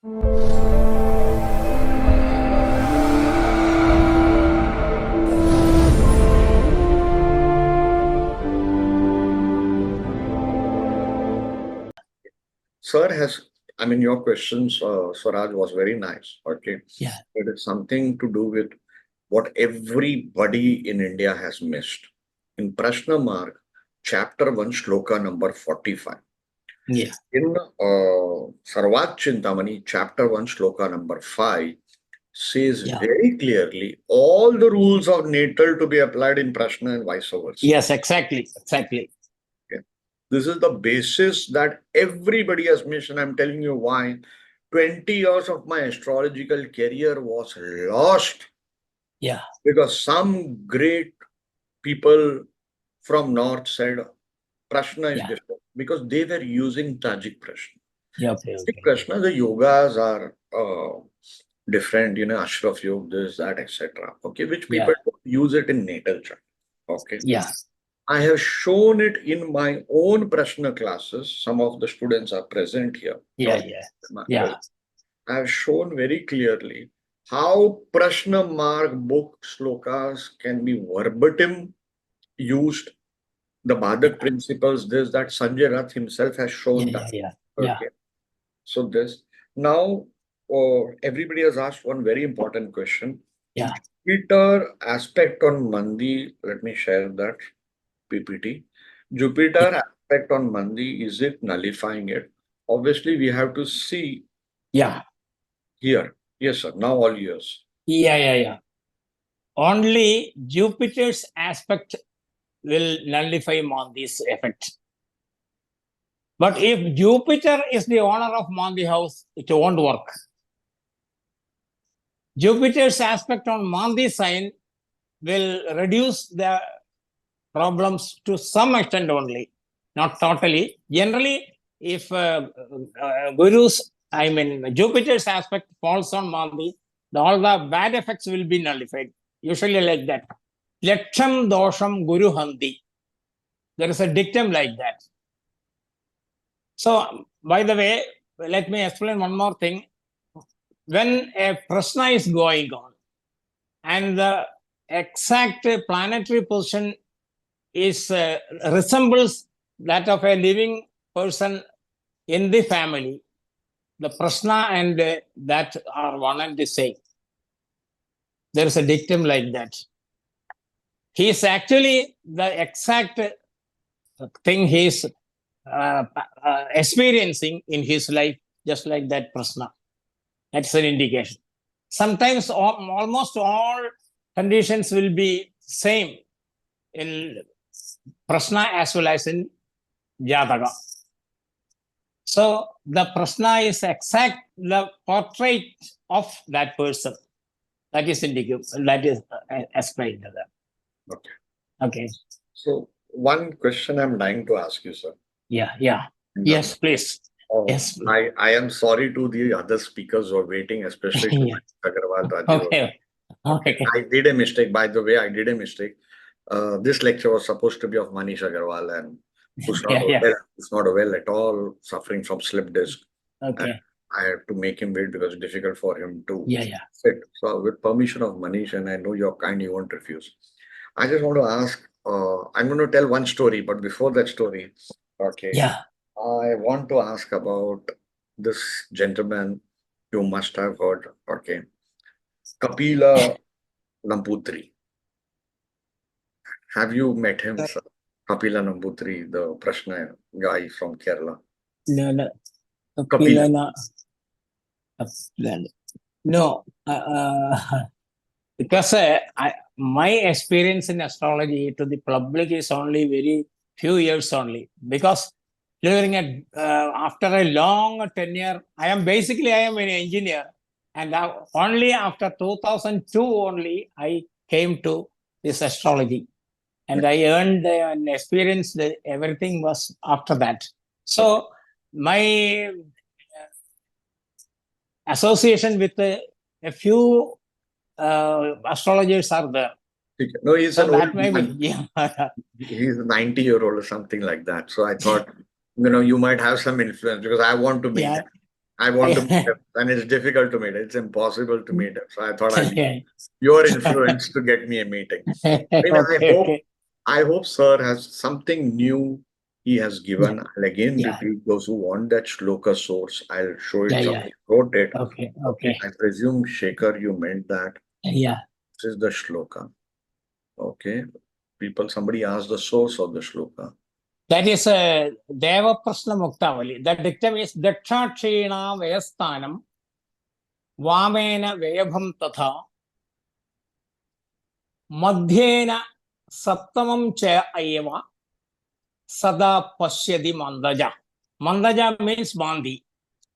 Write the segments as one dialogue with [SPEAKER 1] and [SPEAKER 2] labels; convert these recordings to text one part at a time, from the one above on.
[SPEAKER 1] Sir your questions, Swaraj, was very nice. Okay.
[SPEAKER 2] Yeah.
[SPEAKER 1] It is something to do with what everybody in India has missed. In Prashna Mark, chapter 1, shloka number 45.
[SPEAKER 2] Yeah.
[SPEAKER 1] In Sarvat Chintamani, chapter 1, shloka number 5, says very clearly all the rules of natal to be applied in Prashna and vice versa.
[SPEAKER 2] Yes, exactly. Exactly.
[SPEAKER 1] This is the basis that everybody has missed, and I'm telling you why. 20 years of my astrological career was lost.
[SPEAKER 2] Yeah.
[SPEAKER 1] Because some great people from North said Prashna is different because they were using Tajik Prashna.
[SPEAKER 2] Yeah, okay.
[SPEAKER 1] Prashna, the yogas are different, Ashraf Yoga, this, that, etc. Okay, which people use it in natal chart. Okay.
[SPEAKER 2] Yeah.
[SPEAKER 1] I have shown it in my own Prashna classes. Some of the students are present here.
[SPEAKER 2] Yeah.
[SPEAKER 1] I have shown very clearly how Prashna Mark book slokas can be verbatim used. The Badak principles, this, that Sanjay Rath himself has shown that. Okay. So this. Now, everybody has asked one very important question.
[SPEAKER 2] Yeah.
[SPEAKER 1] Jupiter aspect on Mandi, let me share that. PPT. Jupiter aspect on Mandi, is it nullifying it? Obviously, we have to see.
[SPEAKER 2] Yeah.
[SPEAKER 1] Here. Yes, sir. Now all yours.
[SPEAKER 2] Yeah. Only Jupiter's aspect will nullify Mandi's effect. But if Jupiter is the owner of Mandi house, it won't work. Jupiter's aspect on Mandi sign will reduce the problems to some extent only, not totally. Generally, if Jupiter's aspect falls on Mandi, all the bad effects will be nullified. Usually like that. Laksham dosham guru handi. There is a dictum like that. So, by the way, let me explain one more thing. When a prashna is going on and the exact planetary position is resembles that of a living person in the family, the prashna and that are one and the same. There is a dictum like that. He is actually the exact thing he is experiencing in his life, just like that prashna. That's an indication. Sometimes almost all conditions will be same in prashna as well as in jataka. So the prashna is exact the portrait of that person. That is indicated. That is explained. Okay.
[SPEAKER 1] So one question I'm dying to ask you, sir.
[SPEAKER 2] Yeah. Yes, please. Yes.
[SPEAKER 1] I am sorry to the other speakers who are waiting, especially to Agarwal.
[SPEAKER 2] Okay.
[SPEAKER 1] I did a mistake. By the way, I did a mistake. This lecture was supposed to be of Manish Agarwal, and who's not well at all, suffering from slip disc.
[SPEAKER 2] Okay.
[SPEAKER 1] And I have to make him wait because it's difficult for him to
[SPEAKER 2] sit.
[SPEAKER 1] So with permission of Manish, and I know you're kind, you won't refuse. I just want to ask, I'm going to tell one story, but before that story, I want to ask about this gentleman you must have heard, Kapila Nambutri. Have you met him, sir? Kapila Nambutri, the Prashna guy from Kerala.
[SPEAKER 2] No. Kapila. No. Because my experience in astrology to the public is only very few years only. Because during after a long tenure, I am an engineer, and only after 2002 only I came to this astrology, and I earned and experienced everything was after that. So my association with a few astrologers are there.
[SPEAKER 1] No, he's
[SPEAKER 2] so
[SPEAKER 1] an
[SPEAKER 2] that
[SPEAKER 1] old
[SPEAKER 2] may
[SPEAKER 1] man.
[SPEAKER 2] be,
[SPEAKER 1] He's a 90-year-old or something like that. So I thought, you might have some influence because I want to make that. I want to meet him, and it's difficult to meet. It's impossible to meet him. So I thought I'll use your influence to get me a meeting. I mean,
[SPEAKER 2] Okay.
[SPEAKER 1] I hope Sir has something new he has
[SPEAKER 2] Yeah,
[SPEAKER 1] given. I'll again
[SPEAKER 2] yeah,
[SPEAKER 1] repeat those who want that shloka source. I'll show
[SPEAKER 2] yeah,
[SPEAKER 1] it.
[SPEAKER 2] yeah.
[SPEAKER 1] Somebody wrote it.
[SPEAKER 2] Okay,
[SPEAKER 1] Okay,
[SPEAKER 2] okay.
[SPEAKER 1] I presume Shekhar, you meant that.
[SPEAKER 2] Yeah.
[SPEAKER 1] This is the shloka. Okay. People, somebody asked the source of the shloka.
[SPEAKER 2] That is Deva Prashna Muktavali. The dictum is Dakshakshina Vayastanam Vamena Vayabham Tatha Madhyena Saptamam Cha Ayeva Sada Pashyadi Mandaja. Mandaja means Mandi.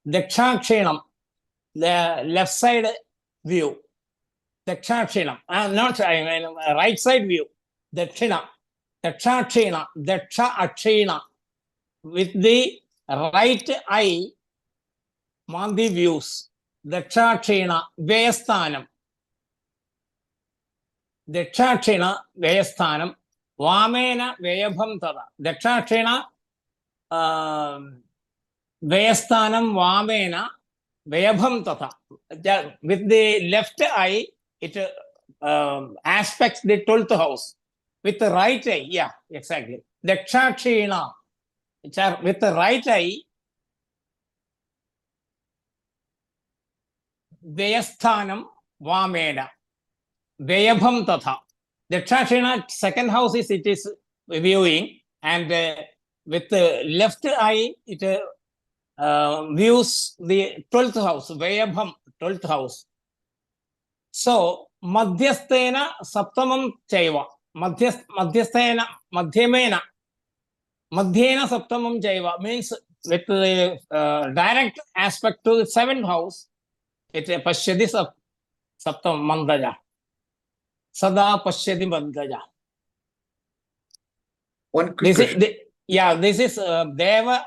[SPEAKER 2] Dakshakshinam, the left side view. Dakshakshinam, not I mean right side view. Dakshina. Dakshakshina, Daksha Akshina. With the right eye, Mandi views. Dakshakshina, Vayasthanam. Dakshakshina, Vayasthanam. Vamena, Vayabham Tada. Dakshakshina, Vayasthanam, Vamena, Vayabham Tata. With the left eye, it aspects the 12th house. With the right eye, yeah, exactly. Dakshakshina, which are with the right eye, Vayasthanam, Vamena, Vayabham Tata. Dakshakshina, second house is it is viewing, and with the left eye, it views the 12th house, Vayabham, 12th house. So, Madhyasthena Saptamam Chaiva. Madhyasthena, Madhyamena. Madhyena Saptamam Chaiva means with the direct aspect to the 7th house, it Pashyadi Saptam Mandaja. Sada Pashyadi Mandaja.
[SPEAKER 1] One quick question.
[SPEAKER 2] This is Deva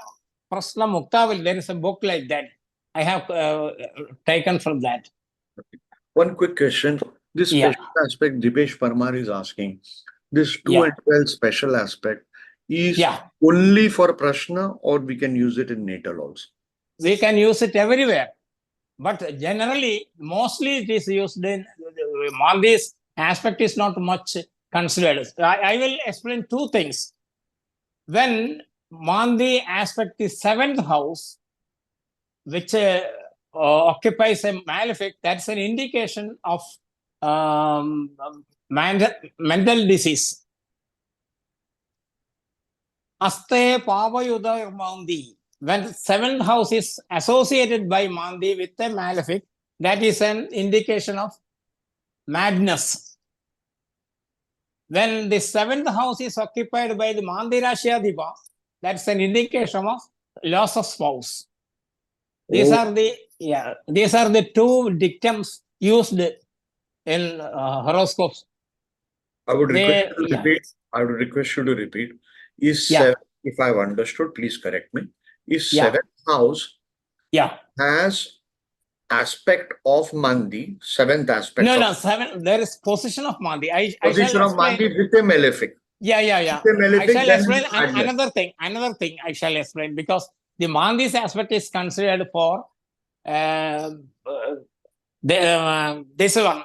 [SPEAKER 2] Prasna Muktavali. There is a book like that. I have taken from that.
[SPEAKER 1] One quick question. This
[SPEAKER 2] Yeah.
[SPEAKER 1] special aspect Dipesh Parmar is asking, this 2
[SPEAKER 2] Yeah.
[SPEAKER 1] and 12 special aspect is
[SPEAKER 2] Yeah.
[SPEAKER 1] only for prashna, or we can use it in natal also?
[SPEAKER 2] We can use it everywhere. But generally, mostly it is used in Maldives. Aspect is not much considered. I will explain 2 things. When Mandi aspect is 7th house, which occupies a malefic, that's an indication of mental disease. Aste Pavayuda Mandi. When 7th house is associated by Mandi with a malefic, that is an indication of madness. When the 7th house is occupied by the Mandi Rashyadhipa, that's an indication of loss of spouse. These are the 2 dictums used in horoscopes.
[SPEAKER 1] I would request you to repeat. I would request you to repeat. If I've understood, please correct me. Is 7th house has aspect of Mandi, 7th aspect
[SPEAKER 2] No, 7. There is position of Mandi. I shall
[SPEAKER 1] position of
[SPEAKER 2] explain.
[SPEAKER 1] Mandi with a malefic.
[SPEAKER 2] Yeah.
[SPEAKER 1] With a malefic,
[SPEAKER 2] I shall
[SPEAKER 1] then
[SPEAKER 2] explain
[SPEAKER 1] it's madness.
[SPEAKER 2] another thing I shall explain, because the Mandi's aspect is considered for this one,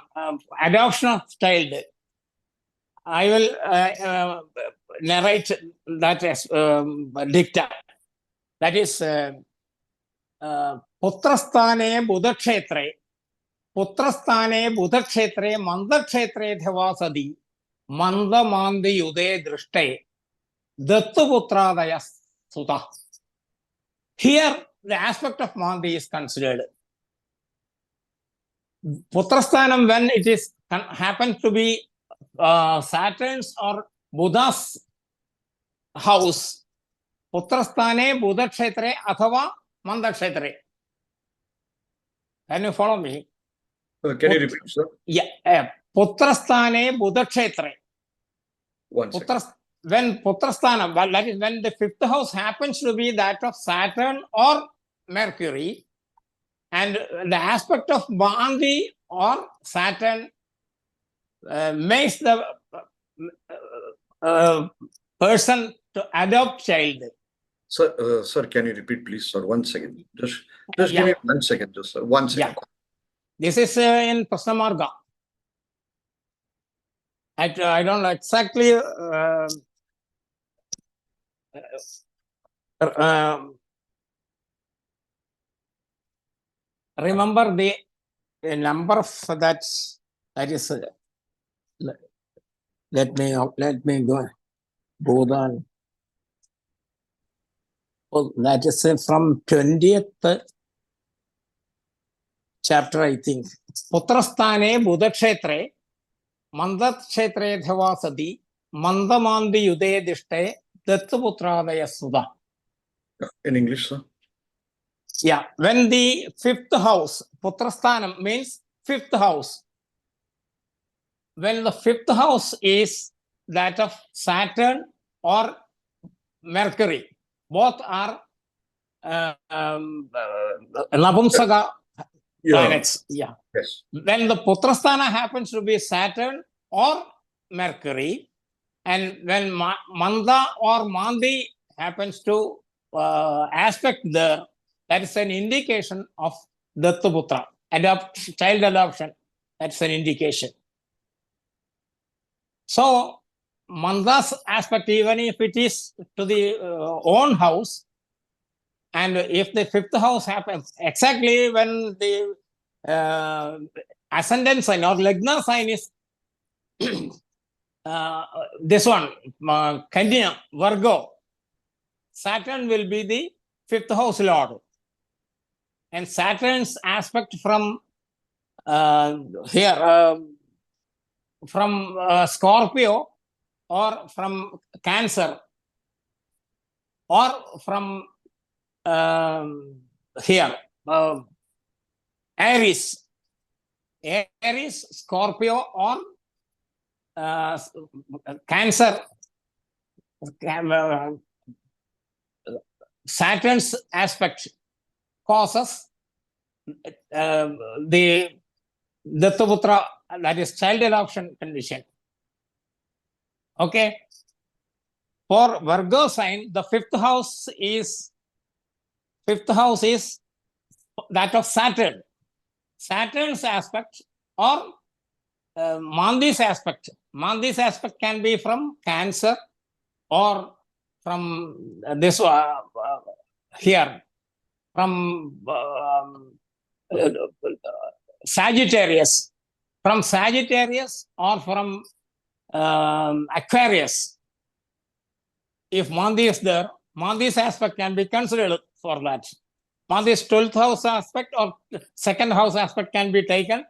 [SPEAKER 2] adoption of child. I will narrate that as dicta. That is Putrasthane Buddhakshetre. Putrasthane Buddhakshetre Mandakshetre Dhavasadi Manda Mandi Ude Drishte Dattu Putradaya Sutta. Here, the aspect of Mandi is considered. Putrasthanam, when it is happens to be Saturn's or Buddha's house, Putrasthane Buddhakshetre Athava Mandakshetre. Can you follow me?
[SPEAKER 1] Can you repeat, sir?
[SPEAKER 2] Yeah. Putrasthane Buddhakshetre.
[SPEAKER 1] One second.
[SPEAKER 2] When Putrasthanam, that is when the 5th house happens to be that of Saturn or Mercury, and the aspect of Mandi or Saturn makes the person to adopt child.
[SPEAKER 1] Sir, can you repeat, please, sir? 1 second. Just give
[SPEAKER 2] Yeah.
[SPEAKER 1] me 1 second, just sir. 1 second.
[SPEAKER 2] Yeah. This is in Prashna Marga. I don't know exactly remember the number of that is let me go down. Oh, that is from 20th chapter, I think. Putrasthane Buddhakshetre Mandakshetre Dhavasadi Mandamandi Yude Dishte Dattaputradaya Sudha.
[SPEAKER 1] In English, sir?
[SPEAKER 2] Yeah, when the fifth house, Putrasthanam means fifth house. When the fifth house is that of Saturn or Mercury, both are Napumsaka planets. Yeah.
[SPEAKER 1] Yes.
[SPEAKER 2] When the Putrasthana happens to be Saturn or Mercury, and when Manda or Mandi happens to aspect there, that is an indication of Dattaputra, child adoption. That's an indication. So, Manda's aspect, even if it is to the own house, and if the fifth house happens exactly when the ascendant sign or Lagna sign is this one, Kanya, Virgo, Saturn will be the fifth house lord. And Saturn's aspect from here, from Scorpio or from Cancer or from here, Aries, Scorpio or Cancer, Saturn's aspect causes the Dattaputra, that is child adoption condition. Okay. For Virgo sign, the fifth house is that of Saturn. Saturn's aspect or Mandi's aspect. Mandi's aspect can be from Cancer or from this here, from Sagittarius, or from Aquarius. If Mandi is there, Mandi's aspect can be considered for that. Mandi's 12th house aspect or second house aspect can be taken,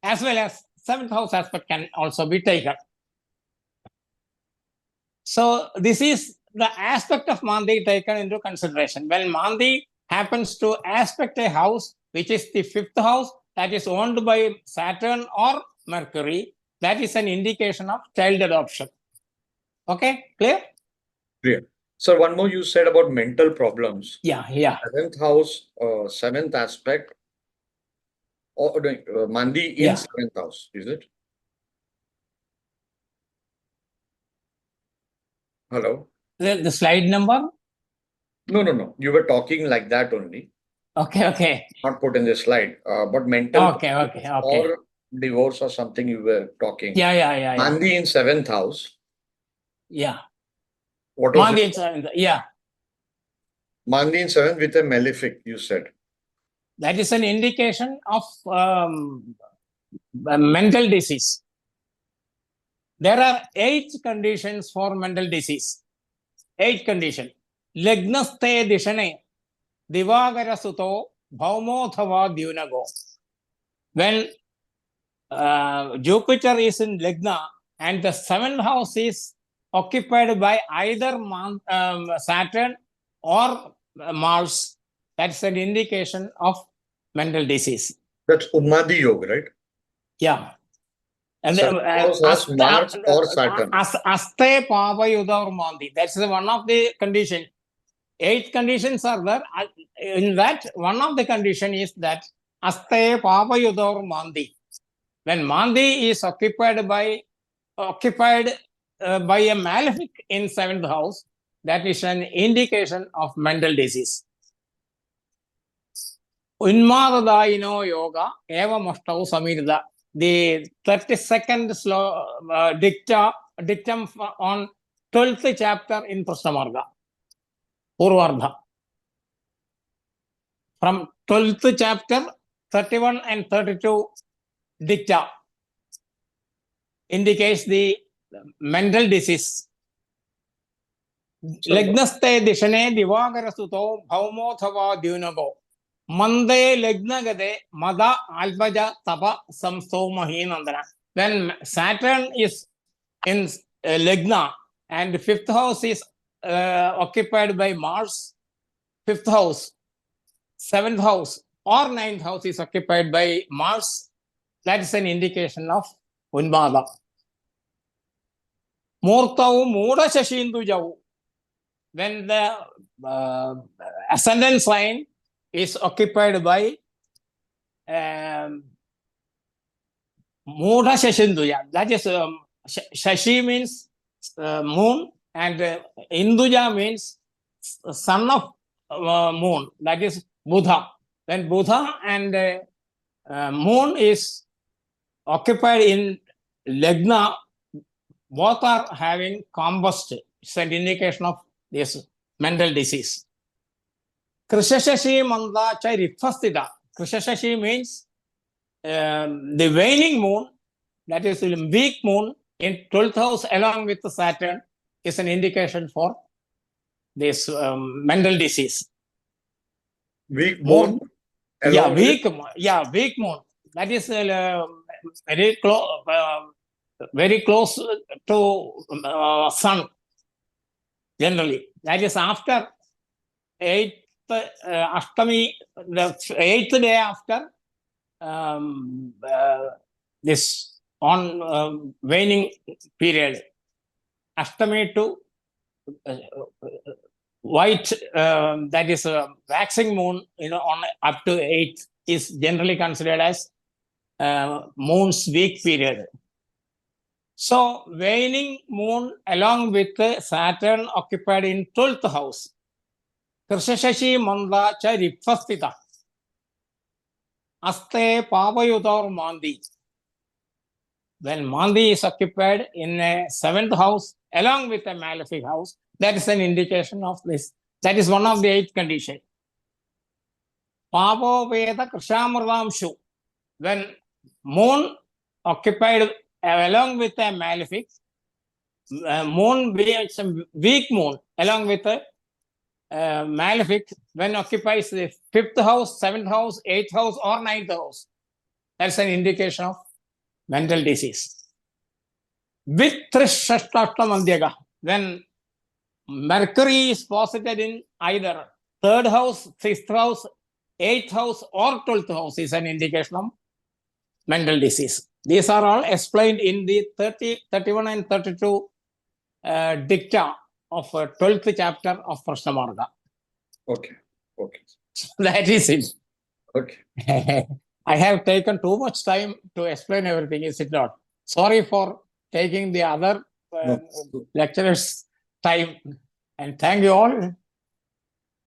[SPEAKER 2] as well as 7th house aspect can also be taken. So this is the aspect of Mandi taken into consideration. When Mandi happens to aspect a house, which is the fifth house, that is owned by Saturn or Mercury, that is an indication of child adoption. Okay, clear?
[SPEAKER 1] Clear. Sir, one more you said about mental problems.
[SPEAKER 2] Yeah.
[SPEAKER 1] 7th house, 7th aspect, or Mandi in 7th house, is it? Hello?
[SPEAKER 2] The slide number?
[SPEAKER 1] No. You were talking like that only.
[SPEAKER 2] Okay.
[SPEAKER 1] Not put in the slide. But mental
[SPEAKER 2] Okay.
[SPEAKER 1] or divorce or something you were talking.
[SPEAKER 2] Yeah.
[SPEAKER 1] Mandi in 7th house.
[SPEAKER 2] Yeah.
[SPEAKER 1] What was
[SPEAKER 2] Mandi
[SPEAKER 1] it?
[SPEAKER 2] in 7th. Yeah.
[SPEAKER 1] Mandi in 7th with a malefic, you said.
[SPEAKER 2] That is an indication of mental disease. There are 8 conditions for mental disease. 8 conditions. Lagnaste dishane divagara suto bhaumothava dyunago. When Jupiter is in Lagna and the 7th house is occupied by either Saturn or Mars, that's an indication of mental disease.
[SPEAKER 1] That's Ummadi Yoga, right?
[SPEAKER 2] Yeah. And
[SPEAKER 1] Mars or Saturn.
[SPEAKER 2] Aste Pava Yuda or Mandi. That's one of the conditions. 8 conditions are there. In that, one of the condition is that Aste Pava Yuda or Mandi. When Mandi is occupied by a malefic in 7th house, that is an indication of mental disease. Unmadadaino yoga, evamastau samirda. The 32nd dictum on 12th chapter in Prashna Purvardha. From 12th chapter, 31 and 32 dicta indicates the mental disease. Lagnaste dishane divagara suto bhaumothava dyunabo. Mande lagnagade mada albaja tapa samso mahinandana. When Saturn is in Lagna and the 5th house is occupied by Mars, 5th house, 7th house or 9th house is occupied by Mars, that is an indication of Unmada. Murtau Muda Shashindu. When the ascendant sign is occupied by Muda Shashinduja, that is Shashi means moon and Induja means son of moon, that is Buddha. When Buddha and moon is occupied in Lagna, both are having combust. It's an indication of this mental disease. Krishashi Manda Rithastida. Krishashi means the waning moon, that is weak moon in 12th house along with Saturn is an indication for this mental disease.
[SPEAKER 1] Weak moon.
[SPEAKER 2] Weak moon. That is very close to sun. Generally, that is after 8th Ashtami, the 8th day after this on waning period. Ashtami to white, that is waxing moon, on up to 8th is generally considered as moon's weak period. So, waning moon along with Saturn occupied in 12th house. Krishashi Manda Ripfastita. Aste Pavayudor Mandi. When Mandi is occupied in a 7th house along with a malefic house, that is an indication of this. That is one of the 8 conditions. Pavo Veda Krishamradamshu. When moon occupied along with a malefic, moon being weak moon along with a malefic, when occupies the 5th house, 7th house, 8th house or 9th house, that's an indication of mental disease. With Trishashtamandiaga, when Mercury is posited in either 3rd house, 6th house, 8th house or 12th house is an indication of mental disease. These are all explained in the 30, 31 and 32 dicta of 12th chapter of Prashna.
[SPEAKER 1] Okay.
[SPEAKER 2] That is it.
[SPEAKER 1] Okay.
[SPEAKER 2] I have taken too much time to explain everything, is it not? Sorry for taking the other lecturers' time, and thank you all.